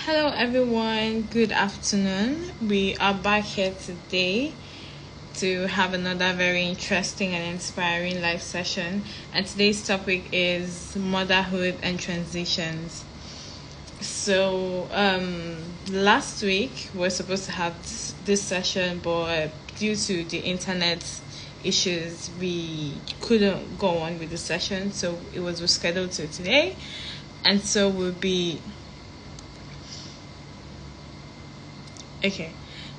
Hello, everyone. Good afternoon. We are back here today to have another very interesting and inspiring live session. And today's topic is motherhood and transitions. So, last week we were supposed to have this session, but due to the internet issues, we couldn't go on with the session. So, it was rescheduled to today. And so, we'll be okay.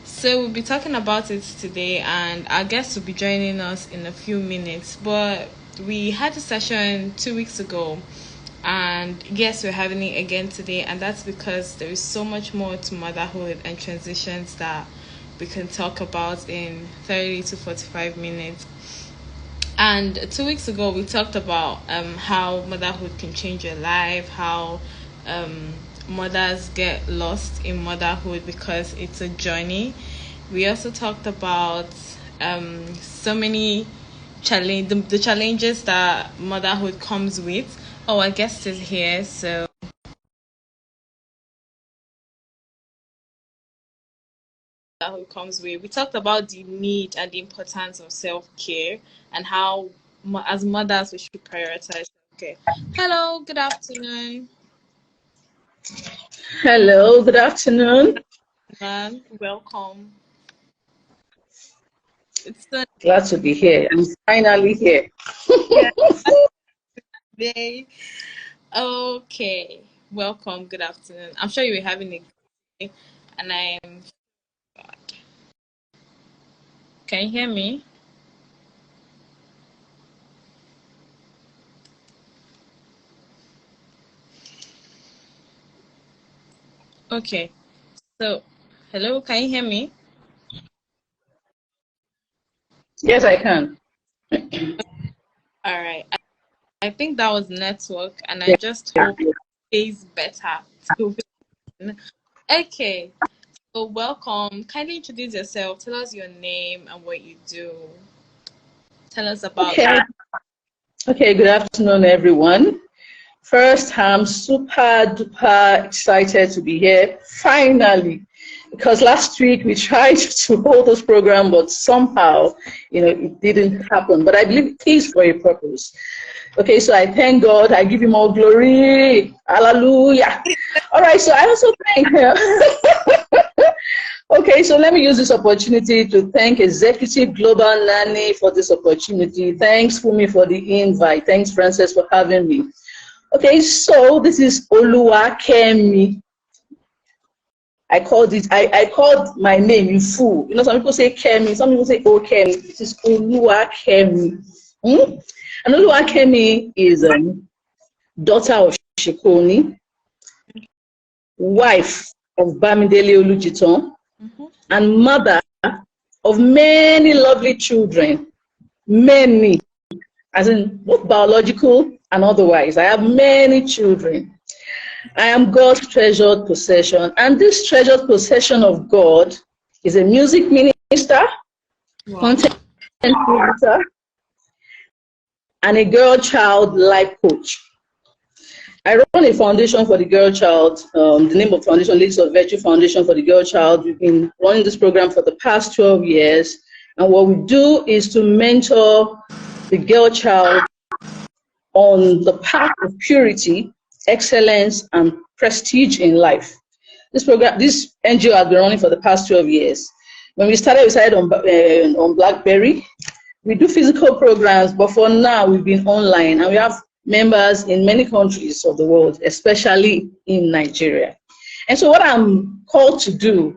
So we'll be talking about it today, and our guest will be joining us in a few minutes. But we had a session 2 weeks ago, and yes, we're having it again today, and that's because there is so much more to motherhood and transitions that we can talk about in 30 to 45 minutes. And 2 weeks ago, we talked about how motherhood can change your life, how mothers get lost in motherhood because it's a journey. We also talked about so many the challenges that motherhood comes with. Oh, our guest is here, so motherhood comes with. We talked about the need and the importance of self-care and how, as mothers, we should prioritize self-care. Hello, good afternoon. Hello, good afternoon. Welcome. It's Glad to be here. I'm finally here. Sunday. Okay. Welcome. Good afternoon. I'm sure you were having a good day, and I'm. Can you hear me? Okay. So, hello. Can you hear me? Yes, I can. All right. I think that was network, and I Yeah. just hope it stays better. To win. Okay. So, welcome. Kindly introduce yourself. Tell us your name and what you do. Tell us about Okay. Okay, good afternoon, everyone. First, I'm super duper excited to be here, finally, because last week we tried to hold this program, but somehow, it didn't happen. But I believe it is for a purpose. Okay, so I thank God. I give him all glory. Hallelujah. All right, so I also thank Okay, so let me use this opportunity to thank Executive Global Nanny for this opportunity. Thanks, Fumi, for the invite. Thanks, Frances, for having me. Okay, so this is Oluwakemi. I called my name in full. Some people say Kemi, some people say Okemi. This is Oluwakemi. And Oluwakemi is daughter of Shikoni, wife of Bamidele Olujitan, and mother of many lovely children. Many, as in both biological and otherwise. I have many children. I am God's treasured possession, and this treasured possession of God is a music minister, content creator, and a girl child life coach. I run a foundation for the girl child. The name of foundation, Ladies of Virtue Foundation for the Girl Child. We've been running this program for the past 12 years, and what we do is to mentor the girl child on the path of purity, excellence, and prestige in life. This NGO has been running for the past 12 years. When we started on BlackBerry. We do physical programs, but for now we've been online, and we have members in many countries of the world, especially in Nigeria. And so what I'm called to do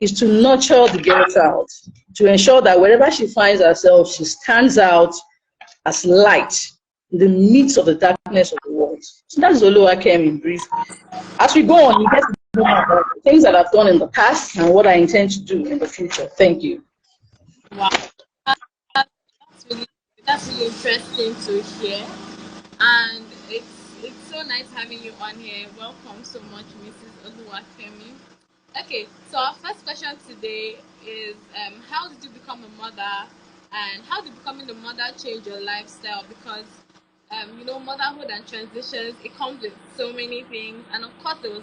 is to nurture the girl child, to ensure that wherever she finds herself, she stands out as light in the midst of the darkness of the world. So that's Oluwakemi in brief. As we go on, you get to know about the things that I've done in the past and what I intend to do in the future. Thank you. Wow. That's really interesting to hear. And it's so nice having you on here. Welcome so much, Mrs. Oluwakemi. Okay, so our first question today is how did you become a mother, and how did becoming a mother change your lifestyle? Because motherhood and transitions, it comes with so many things, and of course there was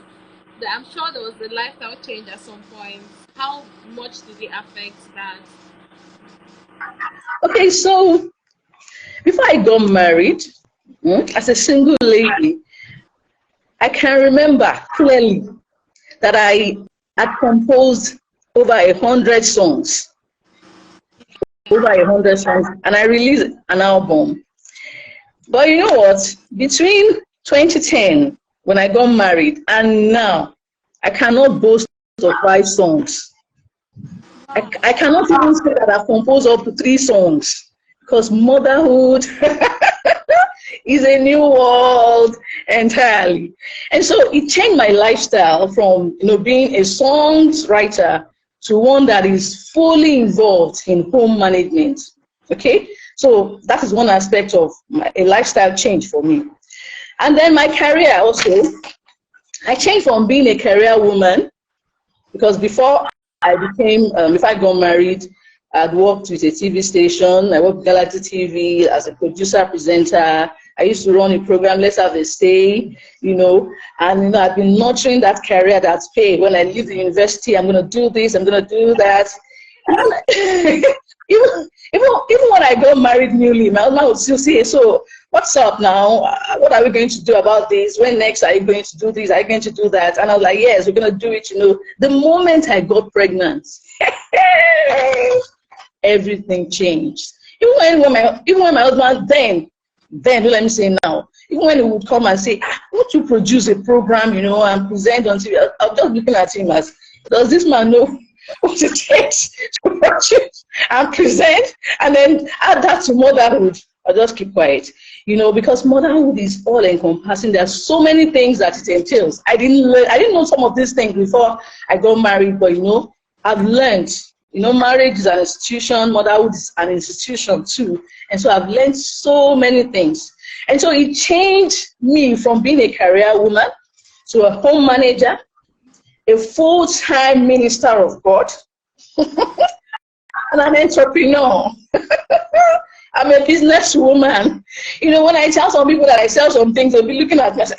I'm sure there was a lifestyle change at some point. How much did it affect that? Okay, so before I got married, as a single lady, I can remember clearly that I had composed over 100 songs, and I released an album. But you know what? Between 2010, when I got married, and now, I cannot boast of 5 songs. I cannot even say that I've composed up to 3 songs, because motherhood is a new world entirely. And so it changed my lifestyle from being a songwriter to one that is fully involved in home management. Okay, so that is one aspect of a lifestyle change for me. And then my career also, I changed from being a career woman, because before I got married, I'd worked with a TV station. I worked with Galaxy TV as a producer, presenter. I used to run a program, Let's Have a Stay, and I've been nurturing that career that's paid. When I leave the university, I'm going to do this, I'm going to do that. Even when I got married newly, my husband would still say, so what's up now? What are we going to do about this? When next are you going to do this? Are you going to do that? And I was like, yes, we're going to do it. The moment I got pregnant, everything changed. Even when my husband then, let me say now, even when he would come and say, won't you produce a program, and present on TV, I'm just looking at him as, does this man know what it takes to produce and present, and then add that to motherhood? I'll just keep quiet, because motherhood is all encompassing. There are so many things that it entails. I didn't know some of these things before I got married, but I've learned. Marriage is an institution, motherhood is an institution too. And so I've learned so many things. And so it changed me from being a career woman to a home manager, a full-time minister of God, and an entrepreneur. I'm a businesswoman. When I tell some people that I sell some things, they'll be looking at me and say,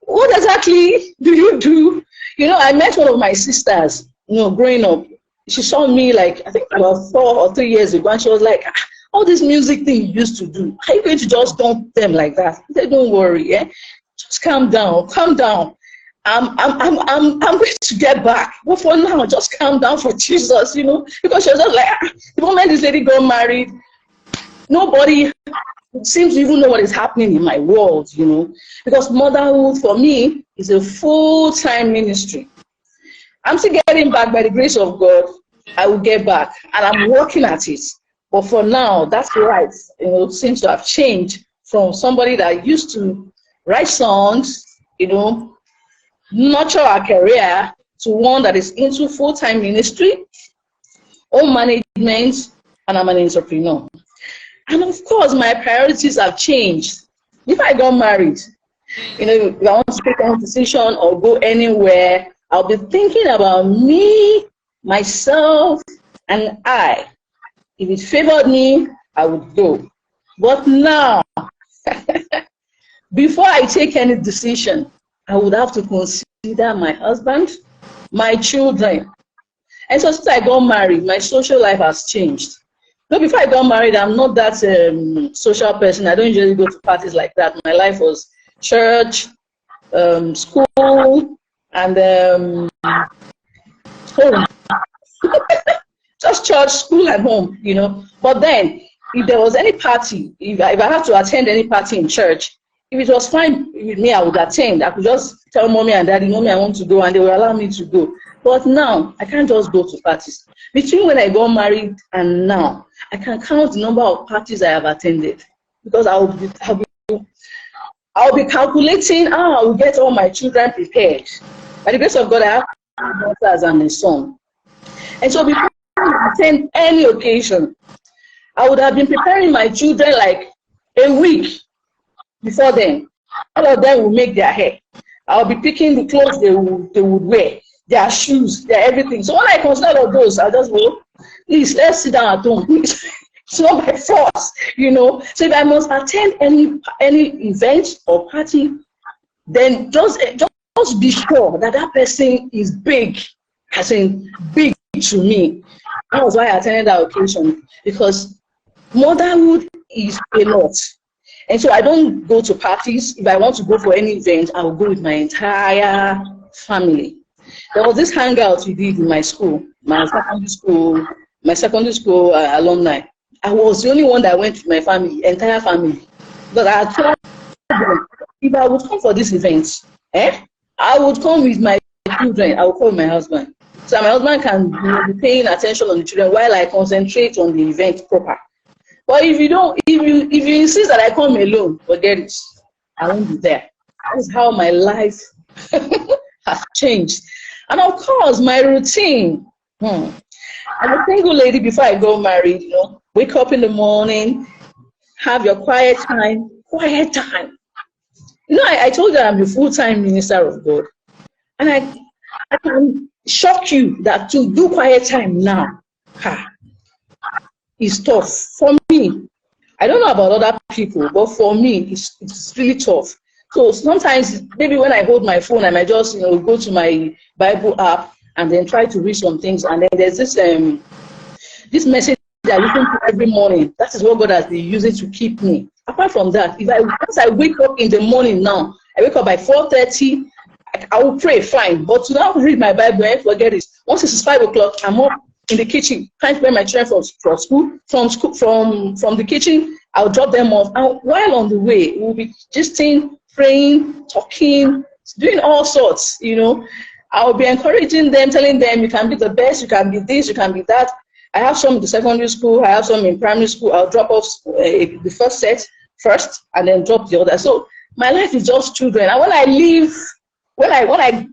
what exactly do you do? I met one of my sisters, growing up. She saw me I think about 4 or 3 years ago, and she was like, all this music thing you used to do, are you going to just dump them like that? I said, don't worry, just calm down. I'm going to get back. But for now, just calm down for Jesus, because she was just like, the moment this lady got married, nobody seems to even know what is happening in my world, because motherhood for me is a full-time ministry. I'm still getting back by the grace of God. I will get back, and I'm working at it. But for now, that's life. Seems to have changed from somebody that used to write songs, nurture our career, to one that is into full-time ministry, home management, and I'm an entrepreneur. And of course, my priorities have changed. If I got married, if I want to take any decision or go anywhere, I'll be thinking about me, myself, and I. If it favored me, I would go. But now, before I take any decision, I would have to consider my husband, my children. And so since I got married, my social life has changed. No, before I got married, I'm not that social person. I don't usually go to parties like that. My life was church, school, and home. Just church, school, and home, But then, if there was any party, if I had to attend any party in church, if it was fine with me, I would attend. I could just tell mommy and daddy, mommy, I want to go, and they will allow me to go. But now, I can't just go to parties. Between when I got married and now, I can count the number of parties I have attended, because I'll be calculating how I will get all my children prepared. By the grace of God, I have 2 daughters and a son. And so before I attend any occasion, I would have been preparing my children like a week before then. All of them will make their hair. I'll be picking the clothes they would wear, their shoes, their everything. So when I consider all of those, I'll just go, please, let's sit down at home. It's not by force, So if I must attend any event or party, then just must be sure that that person is big, as in big to me. That was why I attended that occasion, because motherhood is a lot. And so I don't go to parties. If I want to go for any event, I will go with my entire family. There was this hangout we did in my school, my secondary school alumni. I was the only one that went with my family, entire family. But I told them, if I would come for this event, I would come with my children. I would call my husband. So my husband can be paying attention on the children while I concentrate on the event proper. But if you insist that I come alone, forget it. I won't be there. That is how my life has changed. And of course, my routine. I'm a single lady before I go married, wake up in the morning, have your quiet time. I told you I'm a full-time minister of God. And I can shock you that to do quiet time now is tough. For me, I don't know about other people, but for me, it's really tough. So sometimes, maybe when I hold my phone, I might just, go to my Bible app and then try to read some things. And then there's this message that I listen to every morning. That is what God has been using to keep me. Apart from that, once I wake up in the morning now, I wake up by 4:30, I will pray, fine. But to now read my Bible, forget it. Once it's 5 o'clock, I'm up in the kitchen, trying to prepare my children from school. From the kitchen, I'll drop them off. And while on the way, we'll be gisting, praying, talking, doing all sorts, I'll be encouraging them, telling them you can be the best, you can be this, you can be that. I have some in the secondary school, I have some in primary school. I'll drop off the first set first and then drop the other. So my life is just children. And when I leave, when I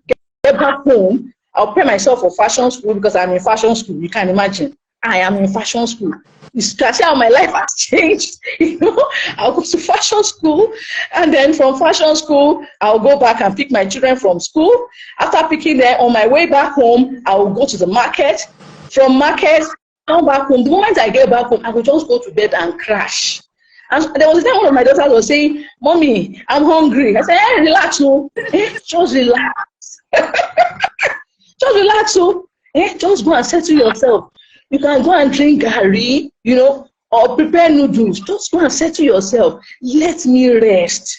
get back home, I'll prepare myself for fashion school because I'm in fashion school. You can imagine. I am in fashion school. You can see how my life has changed. I'll go to fashion school, and then from fashion school, I'll go back and pick my children from school. After picking them, on my way back home, I will go to the market. From market, come back home. The moment I get back home, I will just go to bed and crash. And there was a time one of my daughters was saying, "Mommy, I'm hungry." I said, "Hey, relax, oh. Just relax." Just relax, oh. Just go and settle yourself. You can go and drink garri, or prepare noodles. Just go and settle yourself. Let me rest.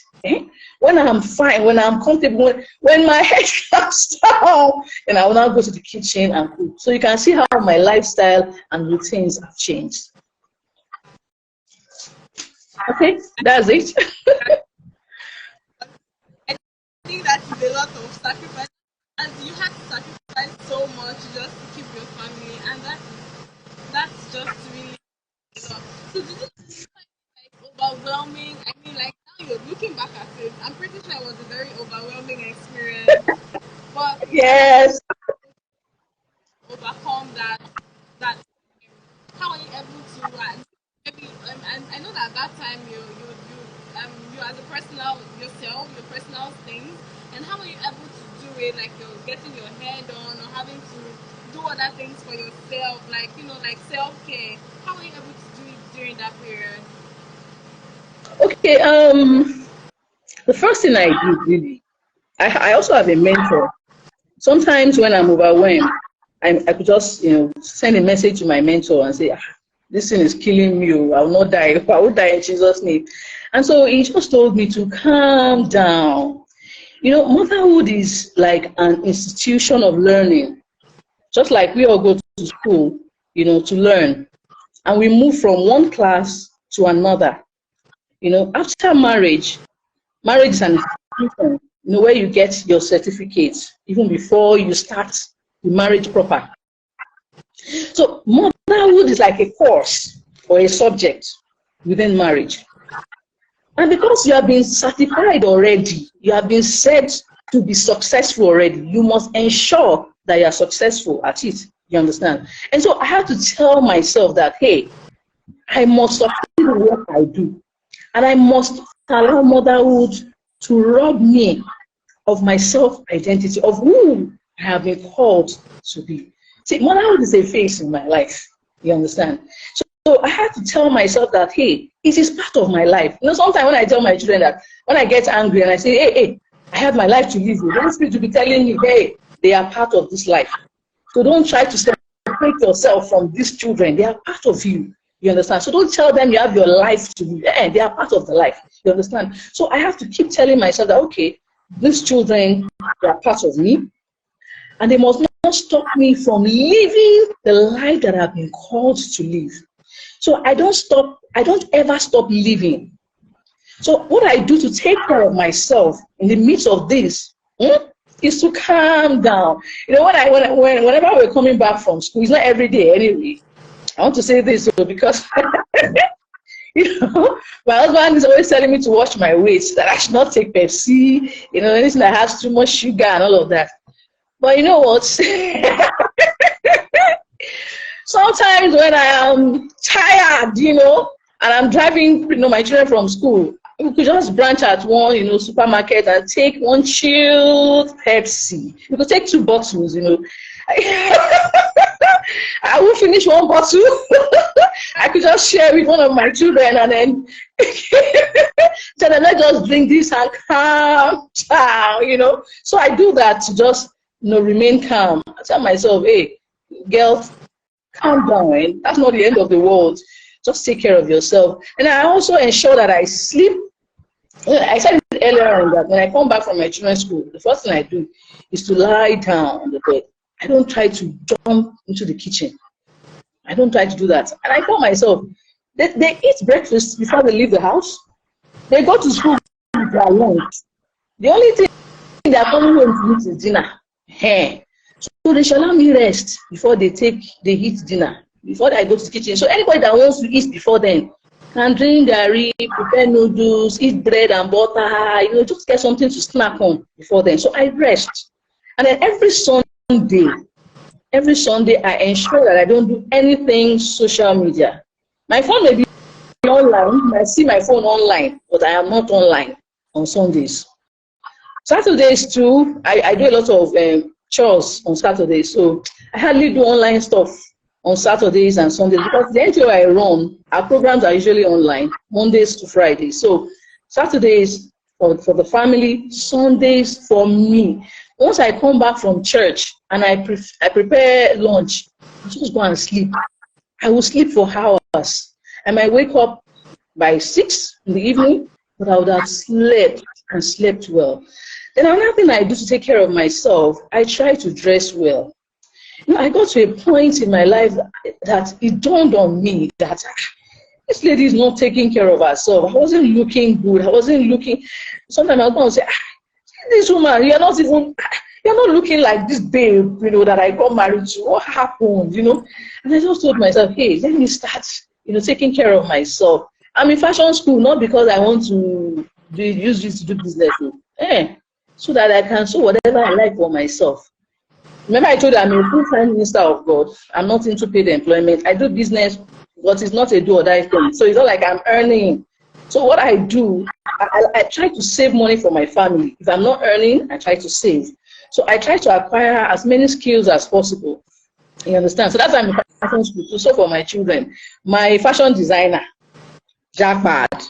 When I'm fine, when I'm comfortable, when my head comes down, then I will now go to the kitchen and cook. So you can see how my lifestyle and routines have changed. Okay, that's it. I think that is a lot of sacrifice, and you had to sacrifice so much just to keep your family, and that's just really a lot. So did you find it overwhelming? I mean, now you're looking back at it, I'm pretty sure it was a very overwhelming experience. But yes. Overcome that how are you able to maybe I know that at that time you as a personal yourself, your personal things, and how are you able to do it, like you're getting your hair done or having to do other things for yourself, like self-care. How are you able to do it during that period? Okay, the first thing I did really, I also have a mentor. Sometimes when I'm overwhelmed, I could just send a message to my mentor and say, this thing is killing me, I will not die. I will die in Jesus' name. And so he just told me to calm down. Motherhood is like an institution of learning. Just like we all go to school, to learn. And we move from one class to another. After marriage is an institution, where you get your certificates, even before you start the marriage proper. So motherhood is like a course or a subject within marriage. And because you have been certified already, you have been said to be successful already, you must ensure that you are successful at it. You understand? And so I have to tell myself that, hey, I must succeed in what I do. And I must allow motherhood to rob me of my self-identity, of who I have been called to be. See, motherhood is a phase in my life. You understand? So I had to tell myself that, hey, it is part of my life. Sometimes when I tell my children that, when I get angry and I say, hey, I have my life to live. The Holy Spirit will be telling me, hey, they are part of this life. So don't try to separate yourself from these children. They are part of you. You understand? So don't tell them you have your life to live. They are part of the life. You understand? So I have to keep telling myself that, okay, these children, they are part of me. And they must not stop me from living the life that I've been called to live. So I don't ever stop living. So what I do to take care of myself in the midst of this is to calm down. You know, whenever we're coming back from school, it's not every day anyway. I want to say this because you know, my husband is always telling me to watch my weight, that I should not take Pepsi, you know, anything that has too much sugar and all of that. But you know what? Sometimes when I am tired, you know, and I'm driving, you know, my children from school, we could just branch at one, you know, supermarket and take one chilled Pepsi. We could take 2 bottles, you know. I will finish 1 bottle. I could just share with one of my children and then so then let's just drink this and calm down, you know. So I do that to just, you know, remain calm. I tell myself, hey, girls, calm down. And that's not the end of the world. Just take care of yourself. And I also ensure that I sleep. I said it earlier on that when I come back from my children's school, the first thing I do is to lie down on the bed. I don't try to jump into the kitchen. I don't try to do that. And I tell myself, they eat breakfast before they leave the house. They go to school with their lunch. The only thing they are coming home to eat is dinner. Hey. So they shall allow me rest before they eat dinner, before I go to the kitchen. So anybody that wants to eat before then can drink garri, prepare noodles, eat bread and butter, you know, just get something to snack on before then. So I rest. And then every Sunday I ensure that I don't do anything social media. My phone may be online, I see my phone online, but I am not online on Sundays. Saturdays too, I do a lot of chores on Saturdays, so I hardly do online stuff on Saturdays and Sundays because the NGO I run, our programs are usually online, Mondays to Fridays. So Saturdays for the family, Sundays for me. Once I come back from church and I prepare lunch, I just go and sleep. I will sleep for hours. I might wake up by 6 in the evening, but I would have slept and slept well. Then another thing I do to take care of myself, I try to dress well. You know, I got to a point in my life that it dawned on me that this lady is not taking care of herself. I wasn't looking good. I wasn't looking. Sometimes I was going to say, this woman, you're not looking like this babe, you know, that I got married to. What happened, you know? And I just told myself, hey, let me start, you know, taking care of myself. I'm in fashion school, not because I want to use this to do business. So that I can sew whatever I like for myself. Remember I told you I'm a full-time minister of God. I'm not into paid employment. I do business, but it's not a do or die thing. So it's not like I'm earning. So what I do, I try to save money for my family. If I'm not earning, I try to save. So I try to acquire as many skills as possible. You understand? So that's why I'm in fashion school. So for my children, my fashion designer, Jackpad,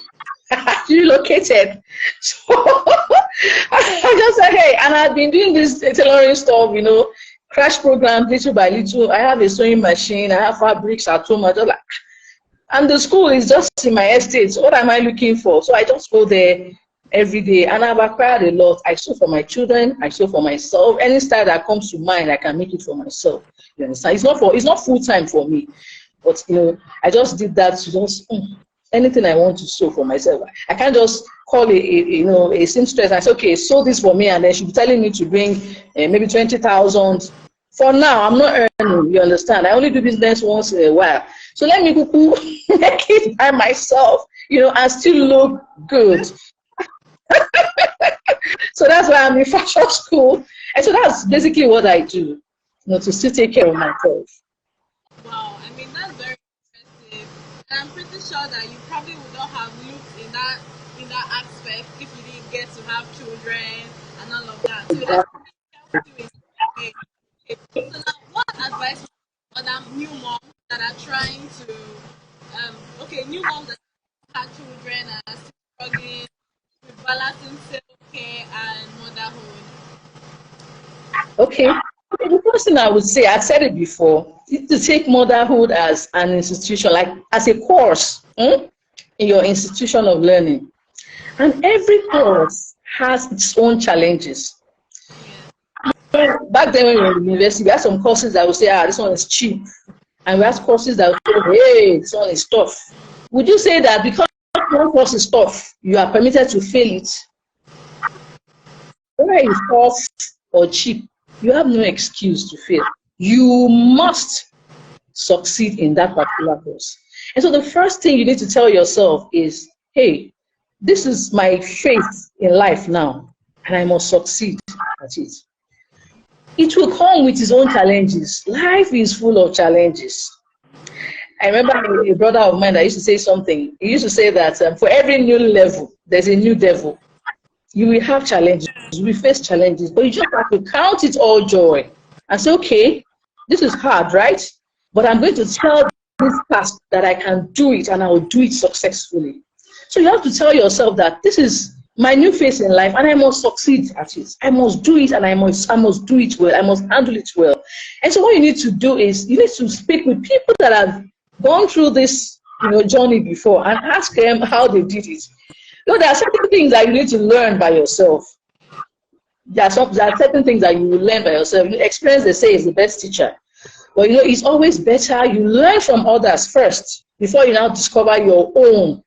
relocated. So I just said, hey, and I've been doing this tailoring stuff, you know, crash program little by little. I have a sewing machine, I have fabrics at home. I just like, and the school is just in my estate. So what am I looking for? So I just go there every day, and I've acquired a lot. I sew for my children, I sew for myself. Any style that comes to mind, I can make it for myself. You understand? It's not full time for me, but you know, I just did that to just anything I want to sew for myself. I can't just call a seamstress and say, okay, sew this for me, and then she'll be telling me to bring maybe 20,000. For now, I'm not earning. You understand? I only do business once in a while. So let me make it by myself, you know, and still look good. So that's why I'm in fashion school, and so that's basically what I do, you know, to still take care of myself. Wow, I mean that's very impressive, and I'm pretty sure that you probably would not have looked in that aspect if you didn't get to have children and all of that. So that's helped you in so now, what advice for other new moms that are trying to new moms that have children and are still struggling with balancing self care and motherhood? Okay. The first thing I would say, I've said it before, is to take motherhood as an institution, like as a course in your institution of learning. And every course has its own challenges. Back then when we were in university, we had some courses that would say, this one is cheap. And we had courses that would say, hey, this one is tough. Would you say that because one course is tough, you are permitted to fail it? Whether it's tough or cheap, you have no excuse to fail. You must succeed in that particular course. And so the first thing you need to tell yourself is, hey, this is my faith in life now, and I must succeed at it. It will come with its own challenges. Life is full of challenges. I remember a brother of mine that used to say something. He used to say that for every new level, there's a new devil. You will have challenges, you will face challenges, but you just have to count it all joy and say, okay, this is hard, right? But I'm going to tell this task that I can do it, and I will do it successfully. So you have to tell yourself that this is my new phase in life, and I must succeed at it. I must do it, and I must do it well. I must handle it well. And so what you need to do is you need to speak with people that have gone through this journey before and ask them how they did it. There are certain things that you need to learn by yourself. There are certain things that you will learn by yourself. Experience, they say, is the best teacher. But it's always better you learn from others first before you now discover your own.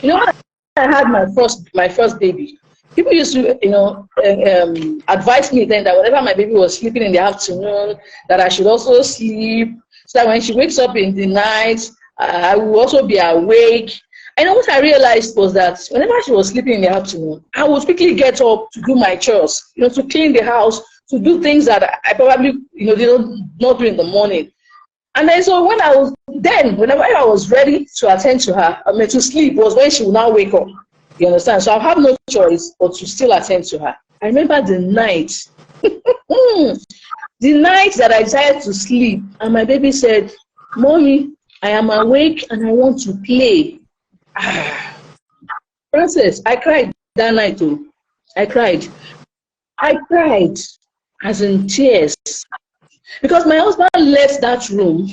When I had my first baby, people used to advise me then that whenever my baby was sleeping in the afternoon, that I should also sleep, so that when she wakes up in the night, I will also be awake. And what I realized was that whenever she was sleeping in the afternoon, I would quickly get up to do my chores, to clean the house, to do things that I probably, did not do in the morning. And then so whenever I was ready to attend to her, to sleep, was when she would now wake up. You understand? So I have no choice but to still attend to her. I remember the night, the night that I decided to sleep, and my baby said, "Mommy, I am awake and I want to play." Frances, I cried that night too. I cried as in tears, because my husband left that room.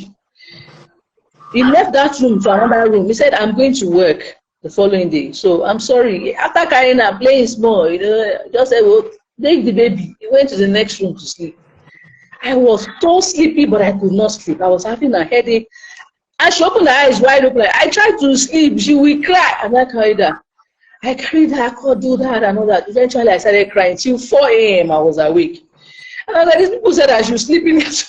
He left that room to another room. He said, "I'm going to work the following day, so I'm sorry." After carrying her, playing small, just said, "Well, take the baby." He went to the next room to sleep. I was so sleepy, but I could not sleep. I was having a headache. And she opened her eyes wide open. I tried to sleep. She will cry. And I carried her. I could do that and all that. Eventually, I started crying. Till 4 a.m., I was awake. And I was like, these people said I should sleep in it.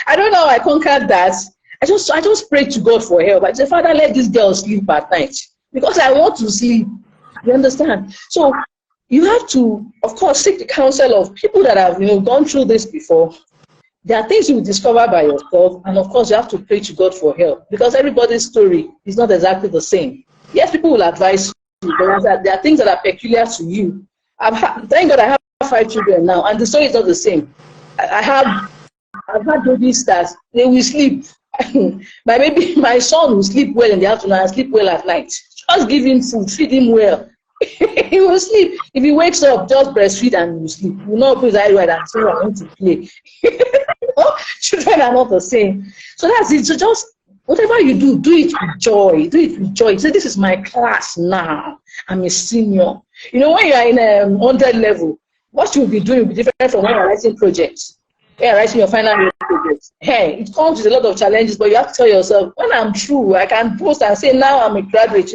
I don't know how I conquered that. I just prayed to God for help. I said, "Father, let this girl sleep at night, because I want to sleep." You understand? So you have to, of course, seek the counsel of people that have gone through this before. There are things you will discover by yourself, and of course you have to pray to God for help, because everybody's story is not exactly the same. Yes, people will advise you, but there are things that are peculiar to you. Thank God I have 5 children now, and the story is not the same. I've had babies that they will sleep. My son will sleep well in the afternoon and sleep well at night. Just give him food, feed him well. He will sleep. If he wakes up, just breastfeed and he will sleep. He will not put his eye wide and say, "I want to play." Children are not the same. So that's it. So just whatever you do, do it with joy. Do it with joy. Say, "This is my class now. I'm a senior." When you are in a 100 level, what you will be doing will be different from when you're writing projects. When you're writing your final year project. Hey, it comes with a lot of challenges, but you have to tell yourself, when I'm through, I can post and say, "Now I'm a graduate,"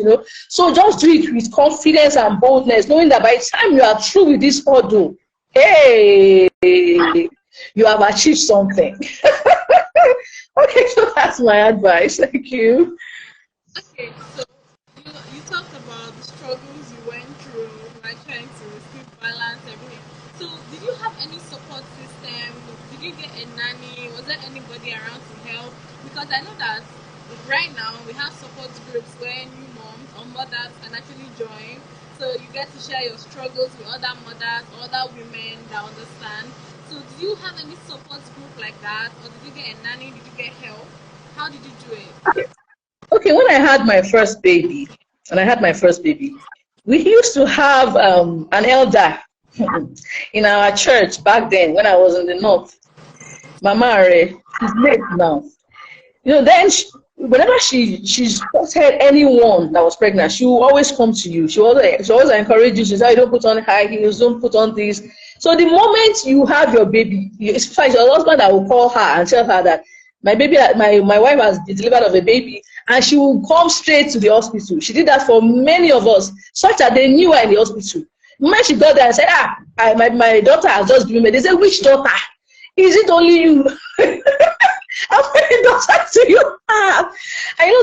So just do it with confidence and boldness, knowing that by the time you are through with this hurdle, hey, you have achieved something. Okay, so that's my advice. Thank you. Okay, so you talked about the struggles you went through, like trying to keep balance, everything. So did you have any support system? Did you get a nanny? Was there anybody around to help? Because I know that right now we have support groups where new moms or mothers can actually join. So you get to share your struggles with other mothers, other women that understand. So did you have any support group like that? Or did you get a nanny? Did you get help? How did you do it? Okay, when I had my first baby, We used to have an elder in our church back then when I was in the north. Mama Are, she's late now. You know, then whenever she spotted anyone that was pregnant, she will always come to you. She always encourage you. She said, don't put on high heels, don't put on this. So the moment you have your baby, it's fine. Your husband that will call her and tell her that my wife has been delivered of a baby, and she will come straight to the hospital. She did that for many of us, such that they knew her in the hospital. When she got there and said, my daughter has just given me, they said, which daughter? Is it only you? How many daughters do you have? I know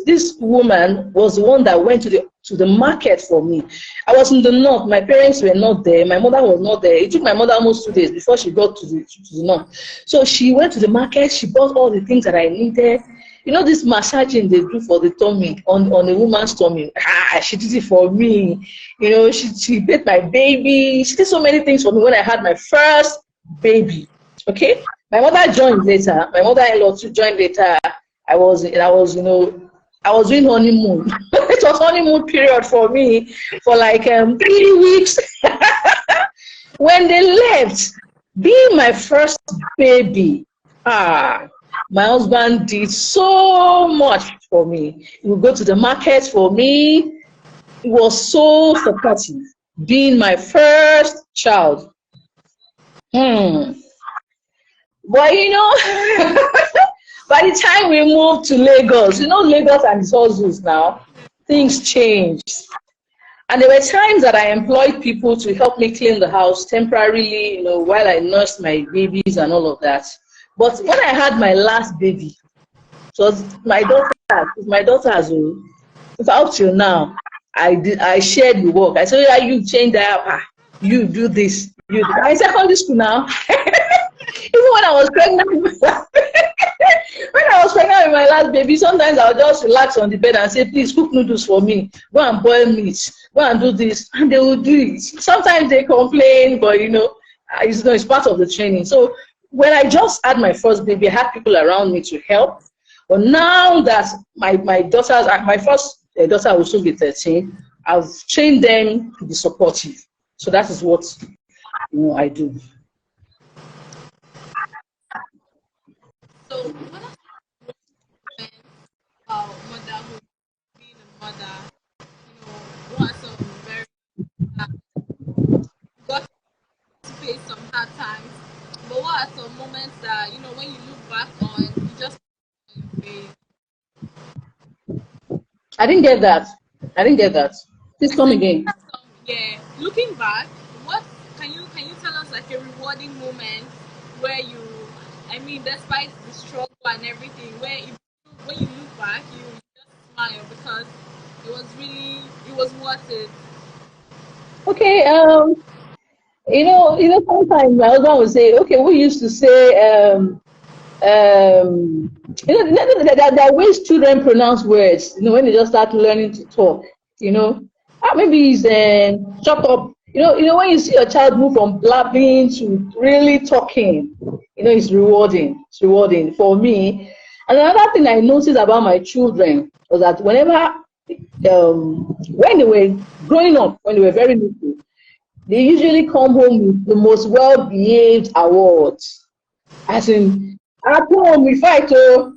this woman was the one that went to the market for me. I was in the north. My parents were not there. My mother was not there. It took my mother almost 2 days before she got to the north. So she went to the market. She bought all the things that I needed. You know, this massaging they do for the tummy, on a woman's tummy. She did it for me. You know, she bathed my baby. She did so many things for me when I had my first baby. Okay? My mother joined later. My mother-in-law too joined later. I was doing honeymoon. It was honeymoon period for me for like 3 weeks. When they left, being my first baby, my husband did so much for me. He would go to the market for me. It was so supportive. Being my first child. But you know, by the time we moved to Lagos, you know, Lagos and its hustles now, things changed. And there were times that I employed people to help me clean the house temporarily, you know, while I nursed my babies and all of that. But when I had my last baby, it was my daughter's own. Up till now, I shared the work. I said, yeah, you change that, you do this. I secondary school now. Even when I was pregnant with my last baby, sometimes I'll just relax on the bed and say, please cook noodles for me. Go and boil meat. Go and do this. And they will do it. Sometimes they complain, but you know, it's part of the training. So when I just had my first baby, I had people around me to help. But now that my first daughter will soon be 13, I've trained them to be supportive. So that is what I do. So, what are motherhood, being a mother? You know, what are some very got to face some hard times? But what are some moments that, you know, when you look back on, you just face? I didn't get that. Please come again. Yeah, looking back, what can you tell us like a rewarding moment where you, I mean, despite the struggle and everything, when you look back, you just smile because it was worth it. Okay, sometimes my husband would say, okay, we used to say, there are ways children pronounce words, you know, when they just start learning to talk, you know. Maybe it's shut up. You know, when you see your child move from blabbing to really talking, you know, it's rewarding. It's rewarding for me. And another thing I noticed about my children was that whenever, when they were growing up, when they were very little, they usually come home with the most well-behaved awards. As in, at home we fight, oh.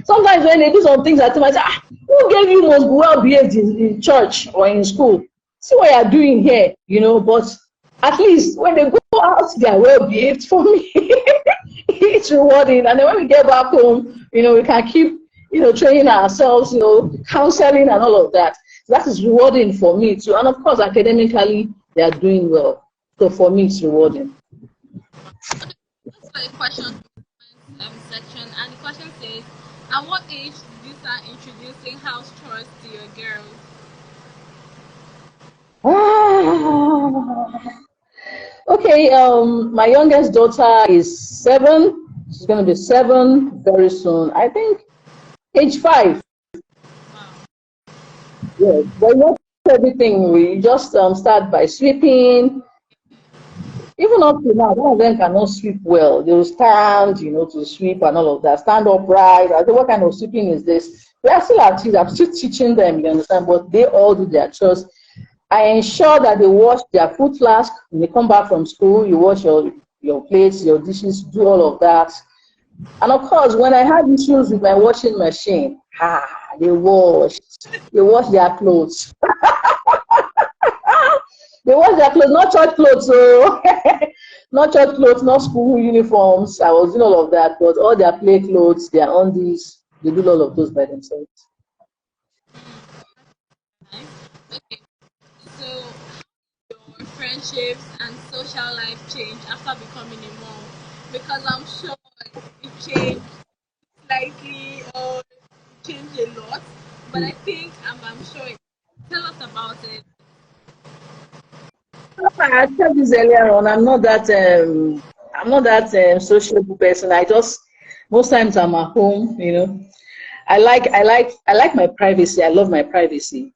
Sometimes when they do some things at home, I say, who gave you most well-behaved in church or in school? See what you're doing here, you know, but at least when they go out, they are well-behaved for me. It's rewarding. And then when we get back home, you know, we can keep, you know, training ourselves, you know, counseling and all of that. That is rewarding for me too. And of course, academically, they are doing well. So for me, it's rewarding. That's a question section, and the question says, at what age did you start introducing house chores to your girls? Okay, my youngest daughter is 7. She's going to be 7 very soon. I think age 5. Yeah, but not everything. We just start by sweeping. Even up to now, some of them cannot sweep well. They will stand, you know, to sweep and all of that. Stand upright. I said, what kind of sweeping is this? We are still at I'm still teaching them, you understand, but they all do their chores. I ensure that they wash their food flask when they come back from school. You wash your plates, your dishes, do all of that. And of course, when I had issues with my washing machine, they wash their clothes. They wash their clothes, not church clothes, so not church clothes, not school uniforms. I was doing all of that, but all their play clothes, their undies, they do all of those by themselves. Okay, so your friendships and social life change after becoming a mom? Because I'm sure it changed slightly or changed a lot, but I think I'm sure. Tell us about it. I said this earlier on. I'm not that sociable person. I just most times I'm at home. I like my privacy. I love my privacy.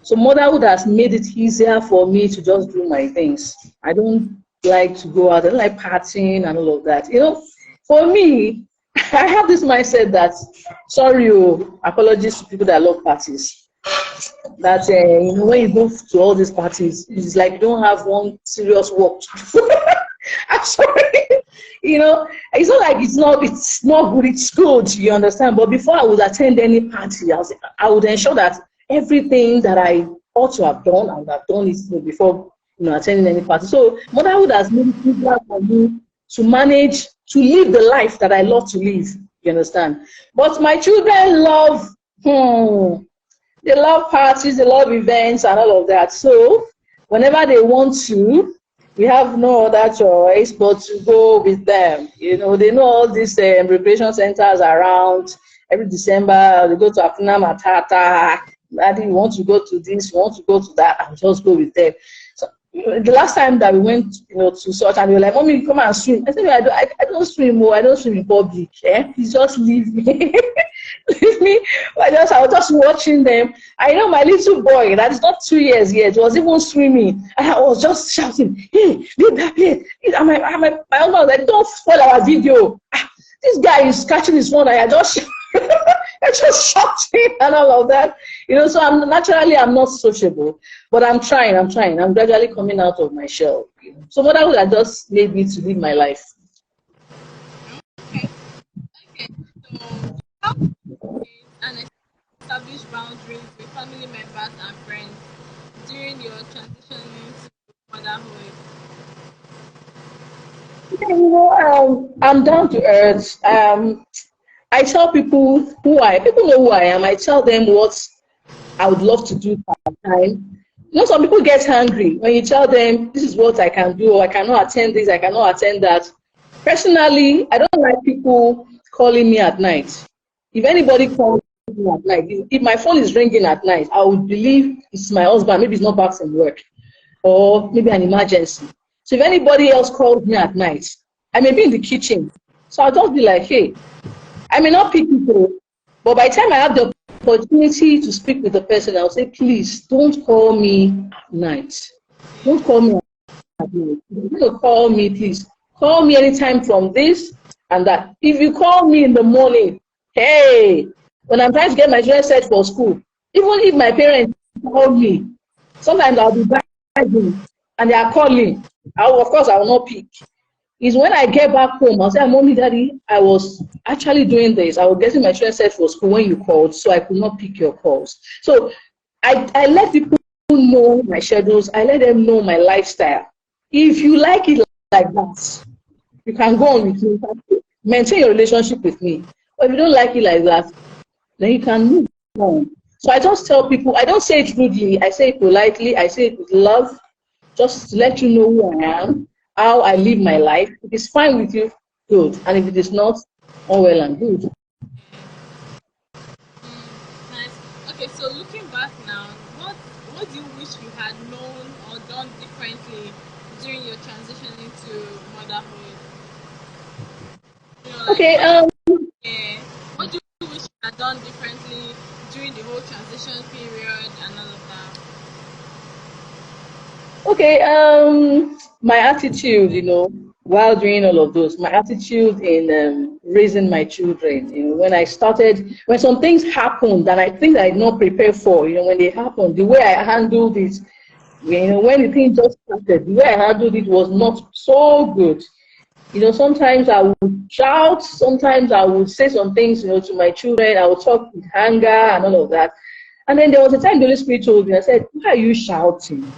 So motherhood has made it easier for me to just do my things. I don't like to go out. I don't like partying and all of that. For me, I have this mindset that, sorry, apologies to people that love parties. That when you go to all these parties, it's like you don't have one serious work to do. I'm sorry. It's not like it's not good, it's good, you understand. But before I would attend any party, I would ensure that everything that I ought to have done, I would have done it before attending any party. So motherhood has made it easier for me to manage to live the life that I love to live. You understand? But my children they love parties, they love events and all of that. So whenever they want to, we have no other choice but to go with them. They know all these recreation centers around. Every December, they go to Afuna Matata. Daddy, you want to go to this, you want to go to that, I'll just go with them. So the last time that we went, to such, and they were like, "Mommy, come and swim." I said, I don't swim, I don't swim in public. Please just leave me. Leave me. I was just watching them. I know my little boy that is not 2 years yet was even swimming, and I was just shouting, "Hey, leave that place!" And my husband was like, "Don't spoil our video." This guy is catching his phone, and I just I just shouting and all of that. So I'm not sociable, but I'm trying. I'm gradually coming out of my shell. So motherhood has just made me to live my life. Okay. Okay. So how do you create and establish boundaries with family members and friends during your transition into motherhood? I'm down to earth. I tell people know who I am. I tell them what I would love to do part time. Some people get angry when you tell them this is what I can do, or I cannot attend this, I cannot attend that. Personally, I don't like people calling me at night. If anybody calls me at night, if my phone is ringing at night, I would believe it's my husband, maybe he's not back from work, or maybe an emergency. So if anybody else calls me at night, I may be in the kitchen. So I'll just be like, hey, I may not pick people, but by the time I have the opportunity to speak with the person, I'll say, please don't call me at night. Don't call me at night. If you're going to call me, please call me anytime from this and that. If you call me in the morning, hey, when I'm trying to get my children set for school, even if my parents call me, sometimes I'll be driving and they are calling. Of course, I will not pick. Is when I get back home, I'll say, "Mommy, Daddy, I was actually doing this. I was getting my children set for school when you called, so I could not pick your calls." So I let people know my schedules. I let them know my lifestyle. If you like it like that, you can go on with me. Maintain your relationship with me. But if you don't like it like that, then you can move on. So I just tell people, I don't say it rudely. I say it politely. I say it with love, just to let you know who I am, how I live my life. If it's fine with you, good. And if it is not, all well and good. Nice. Okay, so looking back now, what do you wish you had known or done differently during your transition into motherhood? Like Okay, yeah, what do you wish you had done differently during the whole transition period and all of that? okay, my attitude, while doing all of those, my attitude in raising my children, when I started, when some things happened that I think I did not prepare for, when they happened, the way I handled it, when the thing just started, the way I handled it was not so good. Sometimes I would shout, sometimes I would say some things, to my children, I would talk with anger and all of that. And then there was a time the Holy Spirit told me, I said, why are you shouting?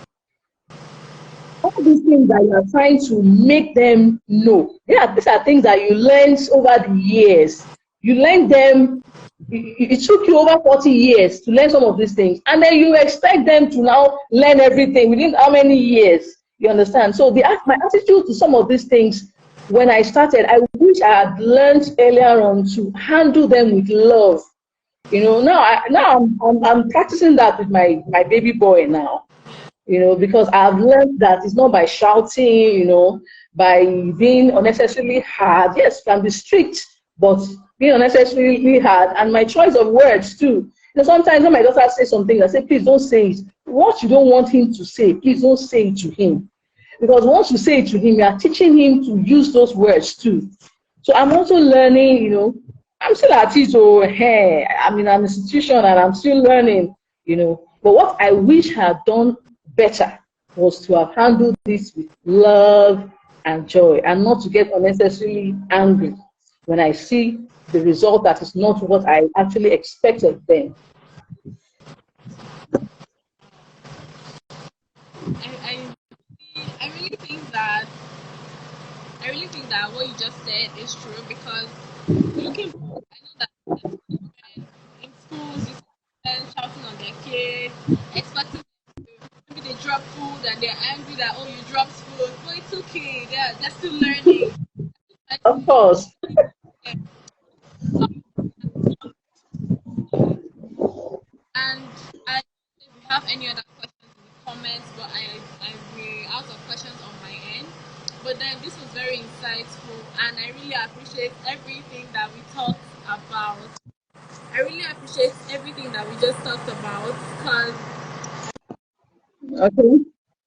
All these things that you are trying to make them know, these are things that you learned over the years. You learned them, it took you over 40 years to learn some of these things. And then you expect them to now learn everything within how many years? You understand? So my attitude to some of these things, when I started, I wish I had learned earlier on to handle them with love. Now I'm practicing that with my baby boy now. Because I've learned that it's not by shouting, by being unnecessarily hard. Yes, you can be strict, but being unnecessarily hard. And my choice of words too. Sometimes when my daughter says something, I say, please don't say it. What you don't want him to say, please don't say it to him. Because once you say it to him, you are teaching him to use those words too. So I'm also learning, I'm still at it, I'm in an institution and I'm still learning, But what I wish I had done better was to have handled this with love and joy, and not to get unnecessarily angry when I see the result that is not what I actually expected then. I really think that what you just said is true, because looking back, I know that in schools you see them shouting on their kids, expecting them to, maybe they drop food and they're angry that, oh, you dropped food, but it's okay, they're still learning. Of course. And I don't know if you have any other questions in the comments, but we're out of questions on my end. But then this was very insightful, and I really appreciate everything that we talked about. I really appreciate everything that we just talked about, because Okay.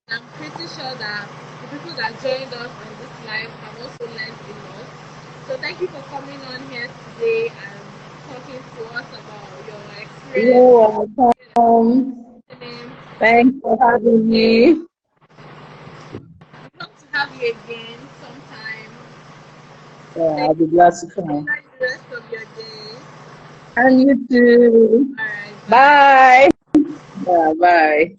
I'm pretty sure that the people that joined us on this live have also learned a lot. So thank you for coming on here today and talking to us about your experience. You're welcome. Thanks for having me. Hope to have you again sometime. Yeah, Thank I'll be glad to you. come. Enjoy the rest of your day. And you too. All right, bye. Bye. Yeah, bye.